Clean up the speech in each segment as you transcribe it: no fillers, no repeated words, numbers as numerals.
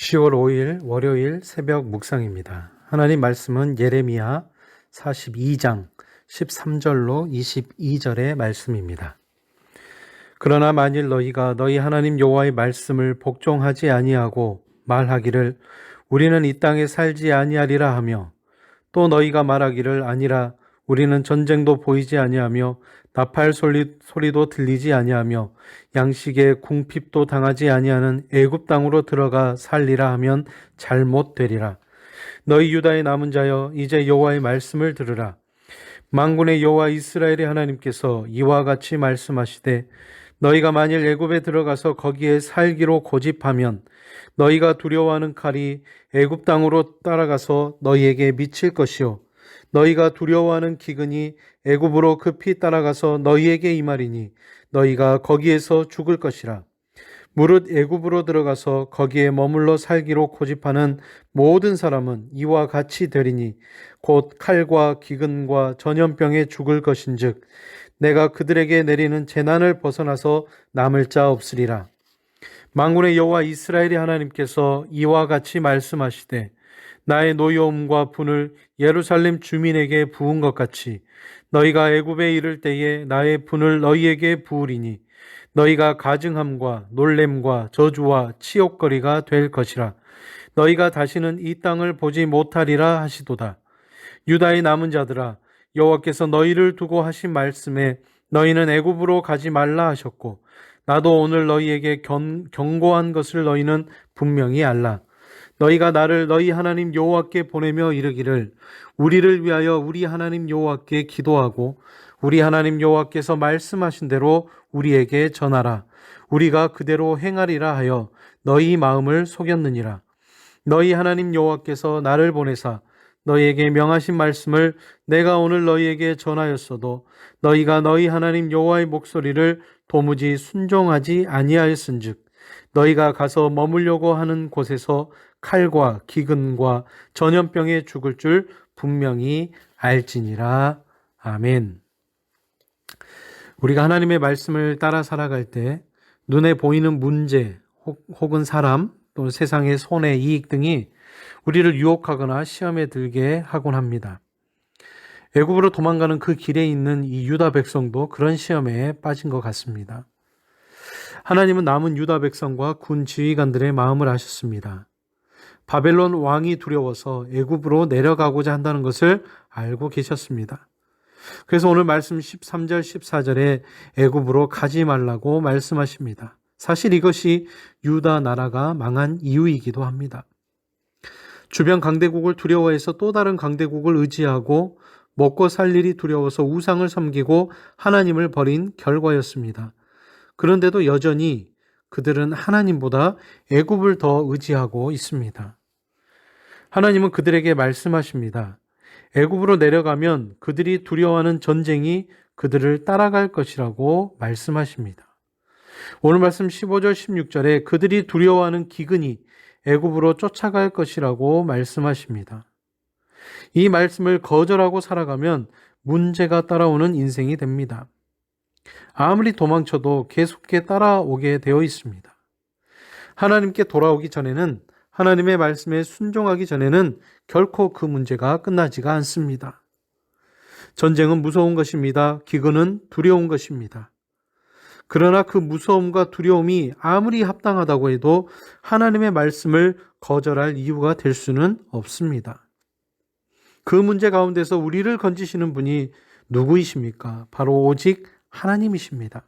10월 5일 월요일 새벽 묵상입니다. 하나님 말씀은 예레미야 42장 13절로 22절의 말씀입니다. 그러나 만일 너희가 너희 하나님 여호와의 말씀을 복종하지 아니하고 말하기를 우리는 이 땅에 살지 아니하리라 하며 또 너희가 말하기를 아니라 우리는 전쟁도 보이지 아니하며 나팔 소리도 들리지 아니하며 양식에 궁핍도 당하지 아니하는 애굽 땅으로 들어가 살리라 하면 잘못되리라. 너희 유다의 남은 자여 이제 여호와의 말씀을 들으라. 만군의 여호와 이스라엘의 하나님께서 이와 같이 말씀하시되 너희가 만일 애굽에 들어가서 거기에 살기로 고집하면 너희가 두려워하는 칼이 애굽 땅으로 따라가서 너희에게 미칠 것이요 너희가 두려워하는 기근이 애굽으로 급히 따라가서 너희에게 임하리니 너희가 거기에서 죽을 것이라. 무릇 애굽으로 들어가서 거기에 머물러 살기로 고집하는 모든 사람은 이와 같이 되리니 곧 칼과 기근과 전염병에 죽을 것인즉 내가 그들에게 내리는 재난을 벗어나서 남을 자 없으리라. 만군의 여호와 이스라엘의 하나님께서 이와 같이 말씀하시되 나의 노여움과 분을 예루살렘 주민에게 부은 것 같이 너희가 애굽에 이를 때에 나의 분을 너희에게 부으리니 너희가 가증함과 놀램과 저주와 치욕거리가 될 것이라. 너희가 다시는 이 땅을 보지 못하리라 하시도다. 유다의 남은 자들아, 여호와께서 너희를 두고 하신 말씀에 너희는 애굽으로 가지 말라 하셨고 나도 오늘 너희에게 경고한 것을 너희는 분명히 알라. 너희가 나를 너희 하나님 여호와께 보내며 이르기를 우리를 위하여 우리 하나님 여호와께 기도하고 우리 하나님 여호와께서 말씀하신 대로 우리에게 전하라. 우리가 그대로 행하리라 하여 너희 마음을 속였느니라. 너희 하나님 여호와께서 나를 보내사 너희에게 명하신 말씀을 내가 오늘 너희에게 전하였어도 너희가 너희 하나님 여호와의 목소리를 도무지 순종하지 아니하였은즉 너희가 가서 머물려고 하는 곳에서 칼과 기근과 전염병에 죽을 줄 분명히 알지니라. 아멘. 우리가 하나님의 말씀을 따라 살아갈 때 눈에 보이는 문제 혹은 사람 또는 세상의 손해, 이익 등이 우리를 유혹하거나 시험에 들게 하곤 합니다. 애굽으로 도망가는 그 길에 있는 이 유다 백성도 그런 시험에 빠진 것 같습니다. 하나님은 남은 유다 백성과 군 지휘관들의 마음을 아셨습니다. 바벨론 왕이 두려워서 애굽으로 내려가고자 한다는 것을 알고 계셨습니다. 그래서 오늘 말씀 13절 14절에 애굽으로 가지 말라고 말씀하십니다. 사실 이것이 유다 나라가 망한 이유이기도 합니다. 주변 강대국을 두려워해서 또 다른 강대국을 의지하고 먹고 살 일이 두려워서 우상을 섬기고 하나님을 버린 결과였습니다. 그런데도 여전히 그들은 하나님보다 애굽을 더 의지하고 있습니다. 하나님은 그들에게 말씀하십니다. 애굽으로 내려가면 그들이 두려워하는 전쟁이 그들을 따라갈 것이라고 말씀하십니다. 오늘 말씀 15절 16절에 그들이 두려워하는 기근이 애굽으로 쫓아갈 것이라고 말씀하십니다. 이 말씀을 거절하고 살아가면 문제가 따라오는 인생이 됩니다. 아무리 도망쳐도 계속해 따라오게 되어 있습니다. 하나님께 돌아오기 전에는 하나님의 말씀에 순종하기 전에는 결코 그 문제가 끝나지가 않습니다. 전쟁은 무서운 것입니다. 기근은 두려운 것입니다. 그러나 그 무서움과 두려움이 아무리 합당하다고 해도 하나님의 말씀을 거절할 이유가 될 수는 없습니다. 그 문제 가운데서 우리를 건지시는 분이 누구이십니까? 바로 오직 하나님이십니다.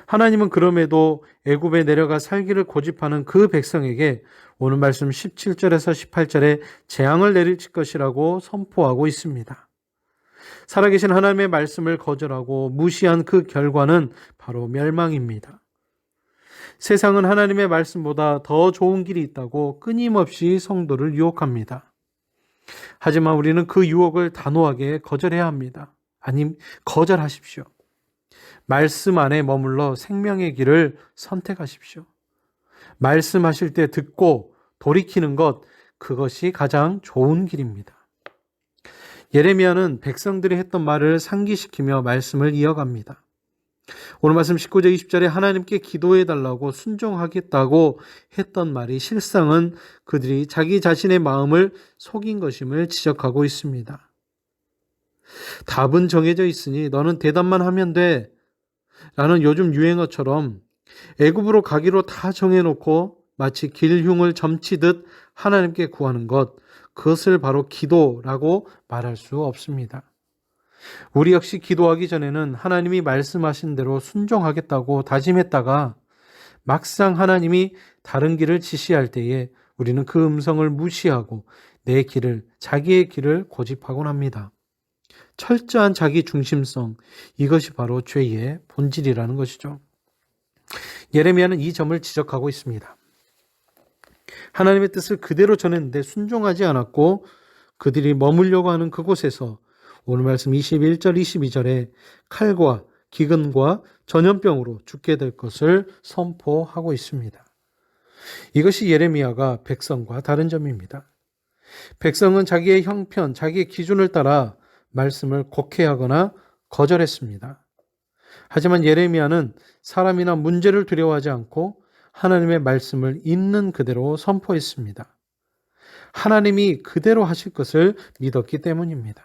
하나님은 그럼에도 애굽에 내려가 살기를 고집하는 그 백성에게 오늘 말씀 17절에서 18절에 재앙을 내릴 것이라고 선포하고 있습니다. 살아계신 하나님의 말씀을 거절하고 무시한 그 결과는 바로 멸망입니다. 세상은 하나님의 말씀보다 더 좋은 길이 있다고 끊임없이 성도를 유혹합니다. 하지만 우리는 그 유혹을 단호하게 거절해야 합니다. 아님 거절하십시오. 말씀 안에 머물러 생명의 길을 선택하십시오. 말씀하실 때 듣고 돌이키는 것, 그것이 가장 좋은 길입니다. 예레미야는 백성들이 했던 말을 상기시키며 말씀을 이어갑니다. 오늘 말씀 19절 20절에 하나님께 기도해달라고 순종하겠다고 했던 말이 실상은 그들이 자기 자신의 마음을 속인 것임을 지적하고 있습니다. 답은 정해져 있으니 너는 대답만 하면 돼 라는 요즘 유행어처럼 애굽으로 가기로 다 정해놓고 마치 길흉을 점치듯 하나님께 구하는 것, 그것을 바로 기도라고 말할 수 없습니다. 우리 역시 기도하기 전에는 하나님이 말씀하신 대로 순종하겠다고 다짐했다가 막상 하나님이 다른 길을 지시할 때에 우리는 그 음성을 무시하고 내 길을, 자기의 길을 고집하곤 합니다. 철저한 자기 중심성, 이것이 바로 죄의 본질이라는 것이죠. 예레미야는 이 점을 지적하고 있습니다. 하나님의 뜻을 그대로 전했는데 순종하지 않았고 그들이 머물려고 하는 그곳에서 오늘 말씀 21절 22절에 칼과 기근과 전염병으로 죽게 될 것을 선포하고 있습니다. 이것이 예레미야가 백성과 다른 점입니다. 백성은 자기의 형편, 자기의 기준을 따라 말씀을 곡해하거나 거절했습니다. 하지만 예레미야는 사람이나 문제를 두려워하지 않고 하나님의 말씀을 있는 그대로 선포했습니다. 하나님이 그대로 하실 것을 믿었기 때문입니다.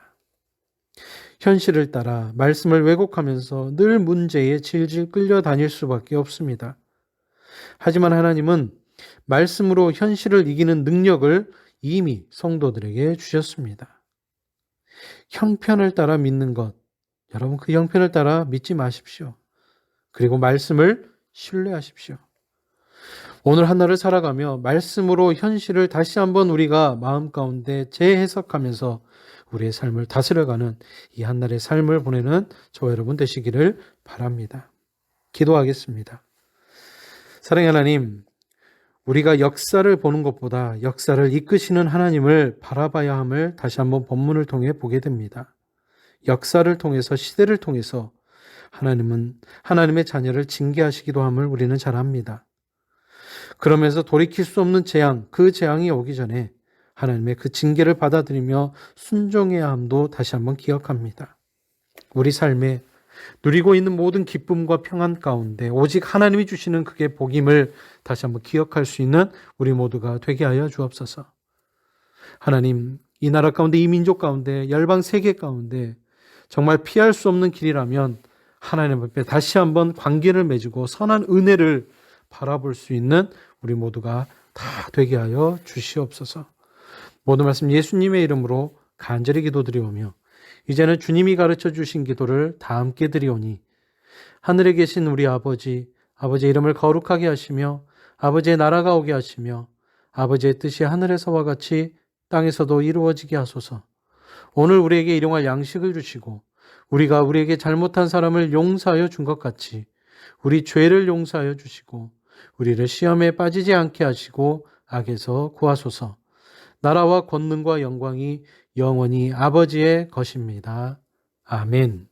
현실을 따라 말씀을 왜곡하면서 늘 문제에 질질 끌려다닐 수밖에 없습니다. 하지만 하나님은 말씀으로 현실을 이기는 능력을 이미 성도들에게 주셨습니다. 형편을 따라 믿는 것, 여러분 그 형편을 따라 믿지 마십시오. 그리고 말씀을 신뢰하십시오. 오늘 하나를 살아가며 말씀으로 현실을 다시 한번 우리가 마음 가운데 재해석하면서 우리의 삶을 다스려가는 이 한날의 삶을 보내는 저와 여러분 되시기를 바랍니다. 기도하겠습니다. 사랑의 하나님, 우리가 역사를 보는 것보다 역사를 이끄시는 하나님을 바라봐야 함을 다시 한번 본문을 통해 보게 됩니다. 역사를 통해서, 시대를 통해서 하나님은 하나님의 자녀를 징계하시기도 함을 우리는 잘 압니다. 그러면서 돌이킬 수 없는 재앙, 그 재앙이 오기 전에 하나님의 그 징계를 받아들이며 순종해야 함도 다시 한번 기억합니다. 우리 삶에 누리고 있는 모든 기쁨과 평안 가운데 오직 하나님이 주시는 그게 복임을 다시 한번 기억할 수 있는 우리 모두가 되게 하여 주옵소서. 하나님, 이 나라 가운데, 이 민족 가운데, 열방 세계 가운데 정말 피할 수 없는 길이라면 하나님 앞에 다시 한번 관계를 맺고 선한 은혜를 바라볼 수 있는 우리 모두가 다 되게 하여 주시옵소서. 모든 말씀 예수님의 이름으로 간절히 기도드리오며 이제는 주님이 가르쳐 주신 기도를 다 함께 드리오니 하늘에 계신 우리 아버지, 아버지의 이름을 거룩하게 하시며 아버지의 나라가 오게 하시며 아버지의 뜻이 하늘에서와 같이 땅에서도 이루어지게 하소서. 오늘 우리에게 일용할 양식을 주시고 우리가 우리에게 잘못한 사람을 용서하여 준 것 같이 우리 죄를 용서하여 주시고 우리를 시험에 빠지지 않게 하시고 악에서 구하소서. 나라와 권능과 영광이 영원히 아버지의 것입니다. 아멘.